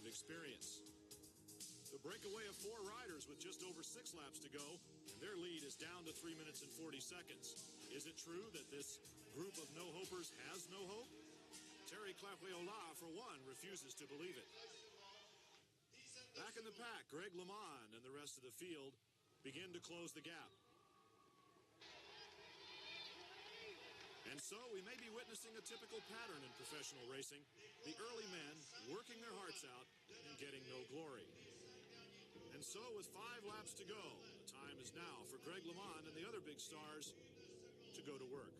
experience. The breakaway of 4 riders with just over 6 laps to go, and their lead is down to 3 minutes and 40 seconds. Is it true that this group of no-hopers has no hope? Terry Claveola, for one, refuses to believe it. Back in the pack, Greg LeMond and the rest of the field begin to close the gap. And so we may be witnessing a typical pattern in professional racing. The early men working their hearts out and getting no glory. And so with 5 laps to go, the time is now for Greg LeMond and the other big stars to go to work.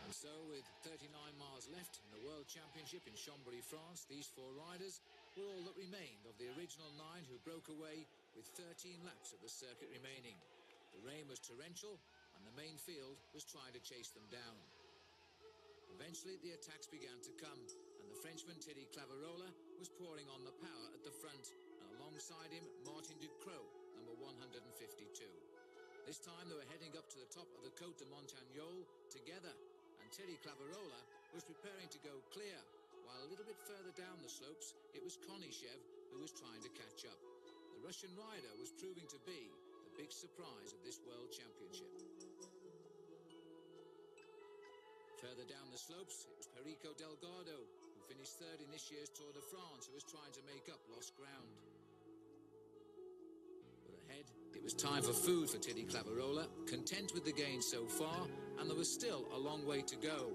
And so with 39 miles left in the World Championship in Chambéry, France, these 4 riders were all that remained of the original 9 who broke away with 13 laps of the circuit remaining. The rain was torrential and the main field was trying to chase them down. Eventually the attacks began to come and the Frenchman Thierry Claverola was pouring on the power at the front, and alongside him Martin Ducrot, number 152. This time they were heading up to the top of the Côte de Montagnole together, and Thierry Claverola was preparing to go clear, while a little bit further down the slopes it was Konishev who was trying to catch up. The Russian rider was proving to be the big surprise of this World Championship. Further down the slopes, it was Perico Delgado, who finished 3rd in this year's Tour de France, who was trying to make up lost ground. But ahead, it was time for food for Thierry Claverola, content with the gain so far, and there was still a long way to go.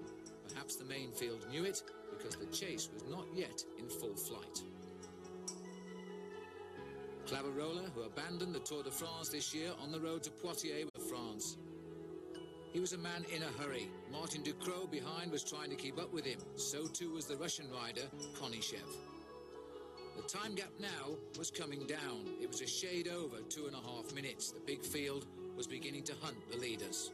Perhaps the main field knew it, because the chase was not yet in full flight. Claverola, who abandoned the Tour de France this year on the road to Poitiers, France. He was a man in a hurry. Martin Ducrot behind was trying to keep up with him. So too was the Russian rider, Konishev. The time gap now was coming down. It was a shade over 2.5 minutes. The big field was beginning to hunt the leaders.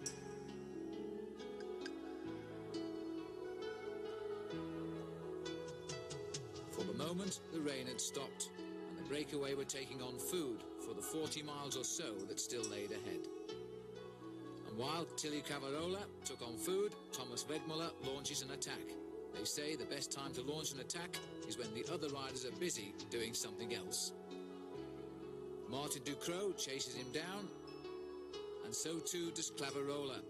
For the moment, the rain had stopped, and the breakaway were taking on food for the 40 miles or so that still laid ahead. While Thierry Claverola took on food, Thomas Wegmuller launches an attack. They say the best time to launch an attack is when the other riders are busy doing something else. Martin Ducrot chases him down, and so too does Claverola.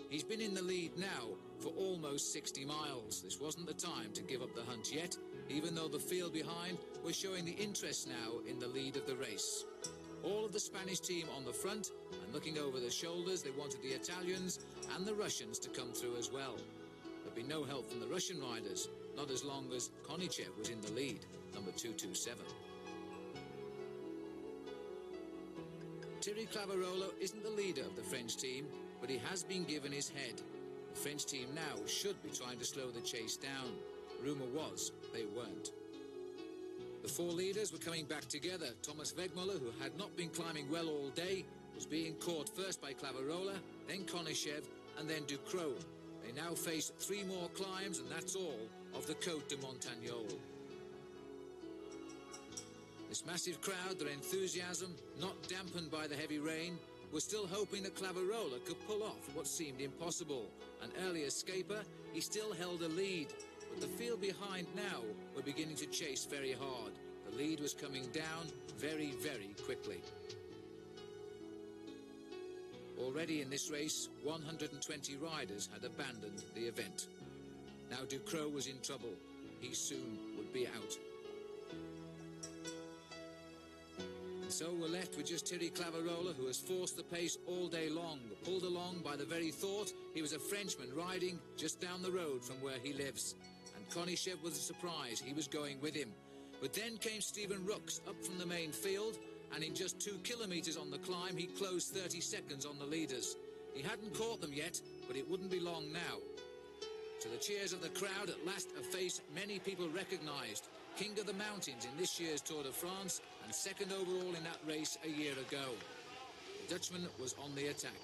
He's been in the lead now for almost 60 miles. This wasn't the time to give up the hunt yet, even though the field behind was showing the interest now in the lead of the race. All of the Spanish team on the front, and looking over their shoulders, they wanted the Italians and the Russians to come through as well. There'd be no help from the Russian riders, not as long as Konishev was in the lead, number 227. Thierry Claverola isn't the leader of the French team, but he has been given his head. The French team now should be trying to slow the chase down. Rumour was they weren't. The 4 leaders were coming back together. Thomas Wegmuller, who had not been climbing well all day, was being caught first by Claverola, then Konishev, and then Ducrot. They now face 3 more climbs, and that's all of the Côte de Montagnole. This massive crowd, their enthusiasm, not dampened by the heavy rain, was still hoping that Claverola could pull off what seemed impossible. An early escaper, he still held a lead. But the field behind now were beginning to chase very hard. The lead was coming down very, very quickly. Already in this race, 120 riders had abandoned the event. Now Ducrot was in trouble. He soon would be out. And so we're left with just Thierry Claverola, who has forced the pace all day long, pulled along by the very thought he was a Frenchman riding just down the road from where he lives. And Konishev was a surprise. He was going with him. But then came Stephen Rooks up from the main field, and in just 2 kilometres on the climb, he closed 30 seconds on the leaders. He hadn't caught them yet, but it wouldn't be long now. To the cheers of the crowd, at last a face many people recognised. King of the Mountains in this year's Tour de France, and 2nd overall in that race a year ago. The Dutchman was on the attack.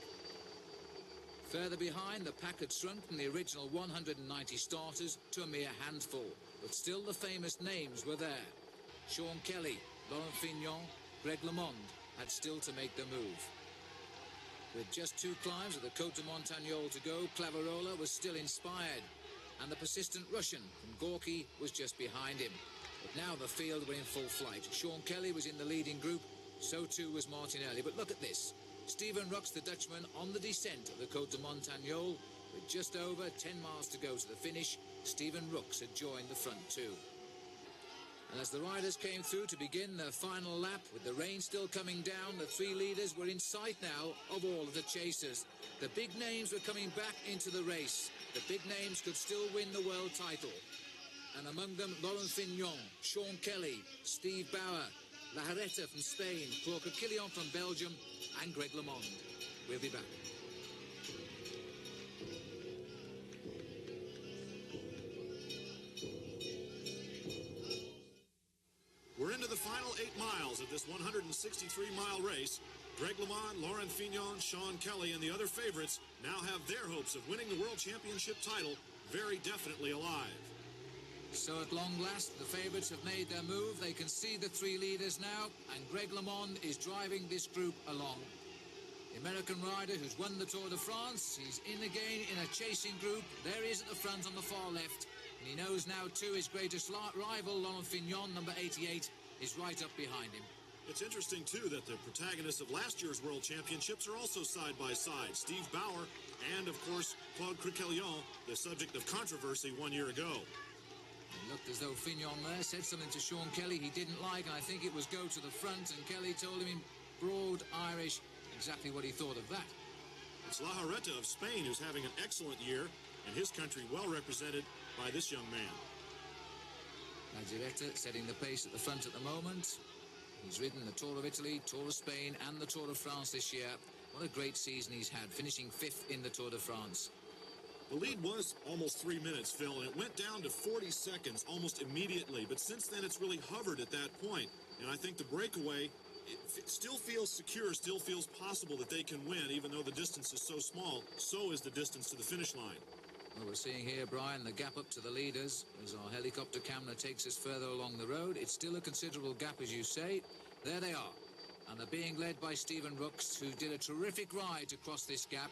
Further behind, the pack had shrunk from the original 190 starters to a mere handful, but still the famous names were there. Sean Kelly, Laurent Fignon, Greg LeMond had still to make the move. With just 2 climbs of the Côte de Montagnole to go, Claverola was still inspired, and the persistent Russian from Gorky was just behind him. But now the field were in full flight. Sean Kelly was in the leading group, so too was Martinelli. But look at this. Stephen Rooks, the Dutchman, on the descent of the Côte de Montagnole. With just over 10 miles to go to the finish, Stephen Rooks had joined the front too. And as the riders came through to begin their final lap, with the rain still coming down, the 3 leaders were in sight now of all of the chasers. The big names were coming back into the race. The big names could still win the world title. And among them, Laurent Fignon, Sean Kelly, Steve Bauer, La Haretta from Spain, Claude Coquillon from Belgium, and Greg LeMond. We'll be back. We're into the final 8 miles of this 163-mile race. Greg LeMond, Laurent Fignon, Sean Kelly, and the other favorites now have their hopes of winning the World Championship title very definitely alive. So at long last, the favourites have made their move. They can see the 3 leaders now, and Greg LeMond is driving this group along. The American rider who's won the Tour de France, he's in again in a chasing group. There he is at the front on the far left. And he knows now, too, his greatest rival, Laurent Fignon, number 88, is right up behind him. It's interesting, too, that the protagonists of last year's World Championships are also side by side. Steve Bauer and, of course, Claude Coquillon, the subject of controversy 1 year ago. It looked as though Fignon there said something to Sean Kelly he didn't like, and I think it was go to the front, and Kelly told him in broad Irish exactly what he thought of that. It's La Haretta of Spain who's having an excellent year, and his country well represented by this young man. La Haretta setting the pace at the front at the moment. He's ridden the Tour of Italy, Tour of Spain, and the Tour de France this year. What a great season he's had, finishing 5th in the Tour de France. The lead was almost 3 minutes, Phil, and it went down to 40 seconds almost immediately. But since then, it's really hovered at that point. And I think the breakaway it still feels secure, still feels possible that they can win, even though the distance is so small. So is the distance to the finish line. Well, we're seeing here, Brian, the gap up to the leaders as our helicopter camera takes us further along the road. It's still a considerable gap, as you say. There they are. And they're being led by Stephen Rooks, who did a terrific ride to cross this gap.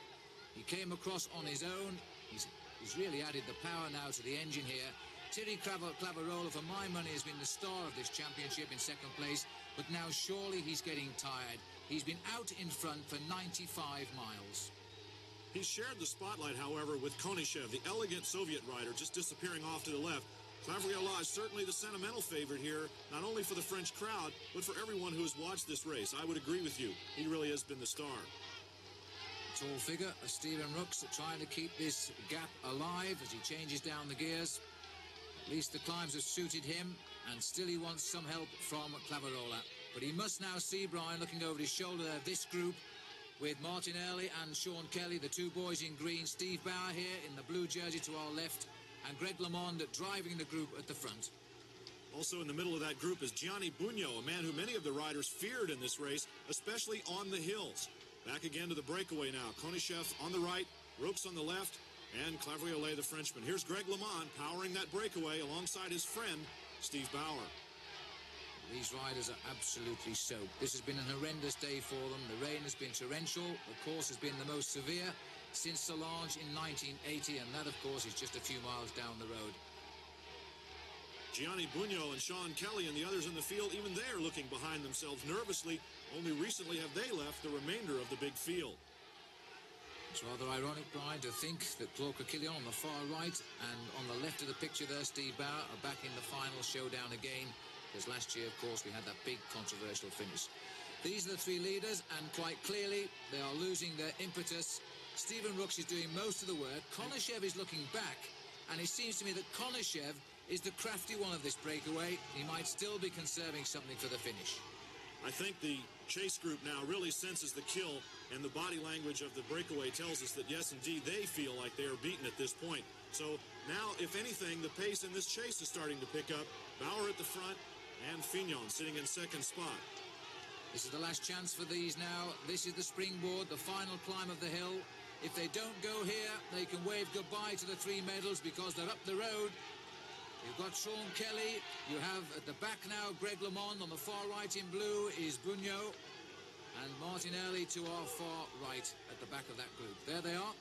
He came across on his own. He's really added the power now to the engine here. Thierry Claverola, for my money, has been the star of this championship in 2nd place, but now surely he's getting tired. He's been out in front for 95 miles. He shared the spotlight, however, with Konishev, the elegant Soviet rider, just disappearing off to the left. Claverola is certainly the sentimental favorite here, not only for the French crowd, but for everyone who has watched this race. I would agree with you. He really has been the star. Tall figure of Stephen Rooks trying to keep this gap alive as he changes down the gears. At least the climbs have suited him, and still he wants some help from Claverola. But he must now see, Brian, looking over his shoulder there, this group with Martinelli and Sean Kelly, the 2 boys in green, Steve Bauer here in the blue jersey to our left, and Greg LeMond driving the group at the front. Also in the middle of that group is Gianni Bugno, a man who many of the riders feared in this race, especially on the hills. Back again to the breakaway now. Konishev on the right, Rooks on the left, and Claverola, the Frenchman. Here's Greg LeMond powering that breakaway alongside his friend, Steve Bauer. These riders are absolutely soaked. This has been an horrendous day for them. The rain has been torrential. The course has been the most severe since Solange in 1980, and that, of course, is just a few miles down the road. Gianni Bugno and Sean Kelly and the others in the field, even they are looking behind themselves nervously. Only recently have they left the remainder of the big field. It's rather ironic, Brian, to think that Claude Coquillon on the far right and on the left of the picture there, Steve Bauer, are back in the final showdown again, because last year, of course, we had that big controversial finish. These are the 3 leaders, and quite clearly, they are losing their impetus. Stephen Rooks is doing most of the work. Konishev is looking back, and it seems to me that Konishev is the crafty one of this breakaway. He might still be conserving something for the finish. I think the chase group now really senses the kill, and the body language of the breakaway tells us that, yes, indeed, they feel like they are beaten at this point. So now, if anything, the pace in this chase is starting to pick up. Bauer at the front, and Fignon sitting in 2nd spot. This is the last chance for these now. This is the springboard, the final climb of the hill. If they don't go here, they can wave goodbye to the 3 medals because they're up the road. You've got Sean Kelly. You have at the back now Greg LeMond. On the far right in blue is Bugno. and Martinelli to our far right at the back of that group. There they are,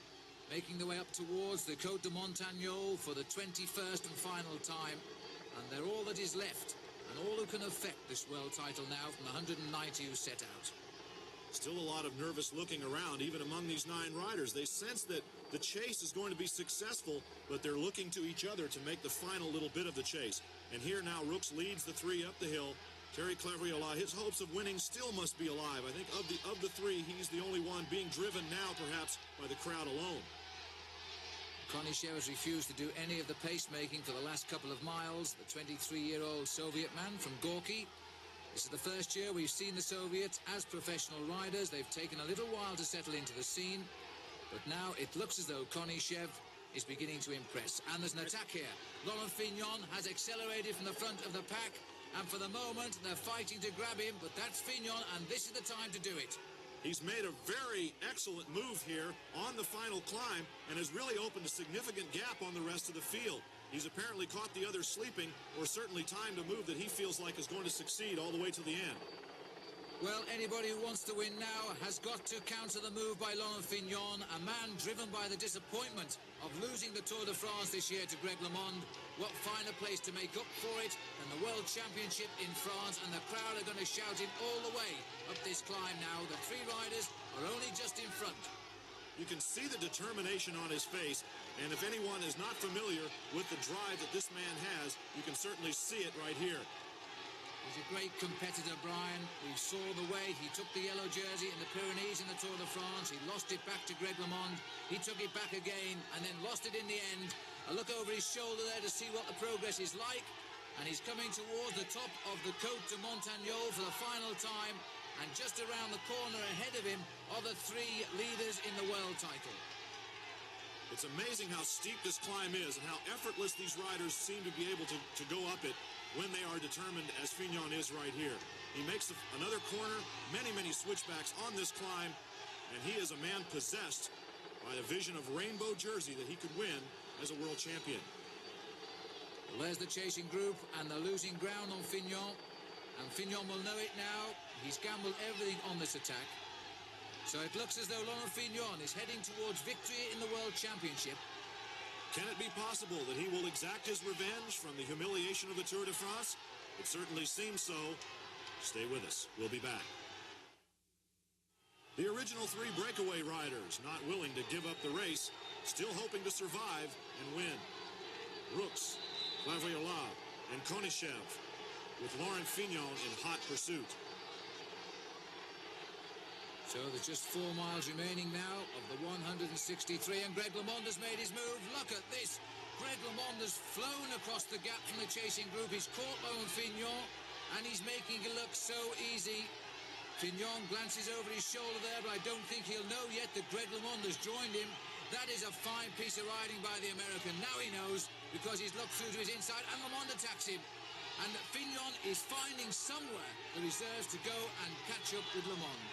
making their way up towards the Côte de Montagnole for the 21st and final time, and they're all that is left, and all who can affect this world title now from the 190 who set out. Still a lot of nervous looking around, even among these 9 riders. They sense that the chase is going to be successful, but they're looking to each other to make the final little bit of the chase. And here now, Rooks leads the 3 up the hill. Terry Clavriola, his hopes of winning still must be alive. I think of the 3, he's the only one being driven now, perhaps, by the crowd alone. Konishev has refused to do any of the pacemaking for the last couple of miles. The 23-year-old Soviet man from Gorky. This is the first year we've seen the Soviets as professional riders. They've taken a little while to settle into the scene, but now it looks as though Konishev is beginning to impress. And there's an attack here. Laurent Fignon has accelerated from the front of the pack, and for the moment they're fighting to grab him, but that's Fignon, and this is the time to do it. He's made a very excellent move here on the final climb and has really opened a significant gap on the rest of the field. He's apparently caught the others sleeping, or certainly timed a move that he feels like is going to succeed all the way to the end. Well, anybody who wants to win now has got to counter the move by Laurent Fignon, a man driven by the disappointment of losing the Tour de France this year to Greg LeMond. What finer place to make up for it than the World Championship in France, and the crowd are going to shout him all the way up this climb now. The 3 riders are only just in front. You can see the determination on his face, and if anyone is not familiar with the drive that this man has, you can certainly see it right here. He's a great competitor, Brian. We saw the way he took the yellow jersey in the Pyrenees in the Tour de France. He lost it back to Greg LeMond. He took it back again and then lost it in the end. A look over his shoulder there to see what the progress is like. And he's coming towards the top of the Côte de Montagnole for the final time. And just around the corner ahead of him are the 3 leaders in the world title. It's amazing how steep this climb is and how effortless these riders seem to be able to go up it when they are determined, as Fignon is right here. He makes another corner, many switchbacks on this climb, and he is a man possessed by a vision of rainbow jersey that he could win as a world champion. Well, there's the chasing group, and they're losing ground on Fignon, and Fignon will know it now. He's gambled everything on this attack. So it looks as though Laurent Fignon is heading towards victory in the World Championship. Can it be possible that he will exact his revenge from the humiliation of the Tour de France? It certainly seems so. Stay with us. We'll be back. The original 3 breakaway riders, not willing to give up the race, still hoping to survive and win. Rooks, Clavriola, and Konishev, with Laurent Fignon in hot pursuit. So there's just 4 miles remaining now of the 163, and Greg LeMond has made his move. Look at this. Greg LeMond has flown across the gap from the chasing group. He's caught Laurent Fignon, and he's making it look so easy. Fignon glances over his shoulder there, but I don't think he'll know yet that Greg LeMond has joined him. That is a fine piece of riding by the American. Now he knows, because he's looked through to his inside, and LeMond attacks him. And Fignon is finding somewhere the reserves to go and catch up with LeMond.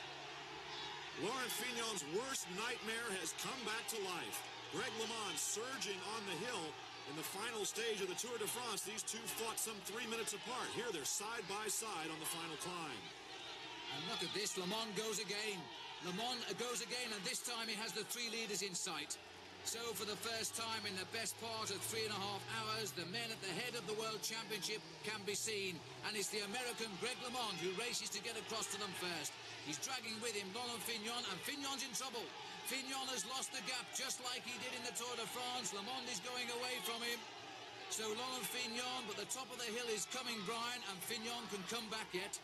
Laurent Fignon's worst nightmare has come back to life. Greg LeMond surging on the hill in the final stage of the Tour de France. These 2 fought some 3 minutes apart. Here they're side by side on the final climb. And look at this, LeMond goes again. LeMond goes again, and this time he has the 3 leaders in sight. So for the first time in the best part of 3.5 hours, the men at the head of the World Championship can be seen. And it's the American Greg LeMond who races to get across to them first. He's dragging with him Laurent Fignon, and Fignon's in trouble. Fignon has lost the gap just like he did in the Tour de France. LeMond is going away from him. So Laurent Fignon, but the top of the hill is coming, Brian, and Fignon can come back yet.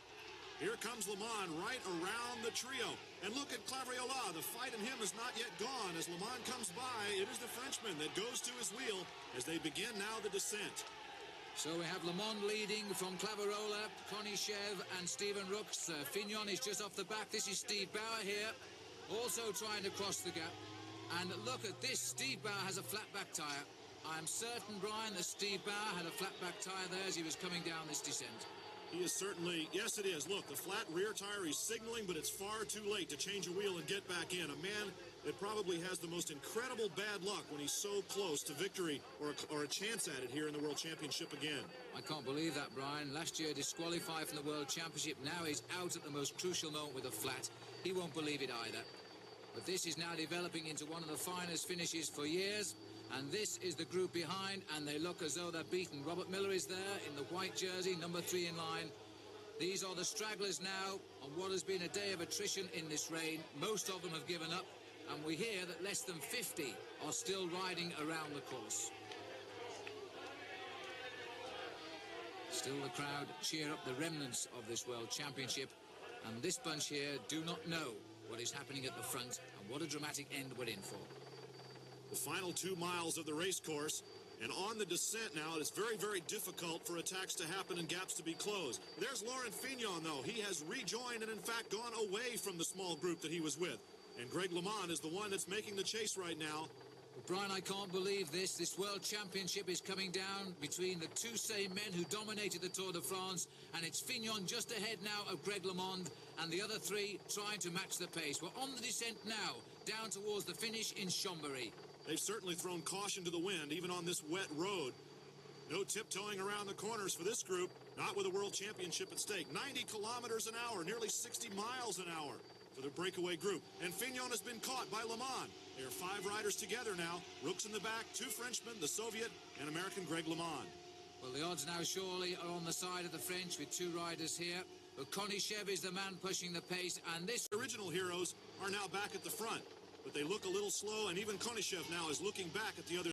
Here comes LeMond right around the trio. And look at Clavriola. The fight in him is not yet gone. As LeMond comes by, it is the Frenchman that goes to his wheel as they begin now the descent. So we have LeMond leading from Clavriola, Konishev and Stephen Rooks. Fignon is just off the back. This is Steve Bauer here, also trying to cross the gap. And look at this. Steve Bauer has a flat back tyre. I'm certain, Brian, that Steve Bauer had a flat back tyre there as he was coming down this descent. He is certainly, yes it is. Look, the flat rear tire, he's signaling, but it's far too late to change a wheel and get back in. A man that probably has the most incredible bad luck when he's so close to victory or a chance at it here in the World Championship again. I can't believe that, Brian. Last year disqualified from the World Championship. Now he's out at the most crucial moment with a flat. He won't believe it either. But this is now developing into one of the finest finishes for years. And this is the group behind, and they look as though they're beaten. Robert Miller is there in the white jersey, number 3 in line. These are the stragglers now on what has been a day of attrition in this rain. Most of them have given up, and we hear that less than 50 are still riding around the course. Still the crowd cheer up the remnants of this World Championship, and this bunch here do not know what is happening at the front and what a dramatic end we're in for. The final 2 miles of the race course, and on the descent now, it's very, very difficult for attacks to happen and gaps to be closed. There's Laurent Fignon, though. He has rejoined and, in fact, gone away from the small group that he was with. And Greg LeMond is the one that's making the chase right now. But Brian, I can't believe this. This World Championship is coming down between the 2 same men who dominated the Tour de France, and it's Fignon just ahead now of Greg LeMond, and the other 3 trying to match the pace. We're on the descent now, down towards the finish in Chambéry. They've certainly thrown caution to the wind, even on this wet road. No tiptoeing around the corners for this group, not with a World Championship at stake. 90 kilometers an hour, nearly 60 miles an hour for the breakaway group. And Fignon has been caught by LeMond. There are 5 riders together now. Rooks in the back, 2 Frenchmen, the Soviet and American Greg LeMond. Well, the odds now surely are on the side of the French with 2 riders here. But Konichev is the man pushing the pace, and this original heroes are now back at the front. But they look a little slow, and even Konichev now is looking back at the other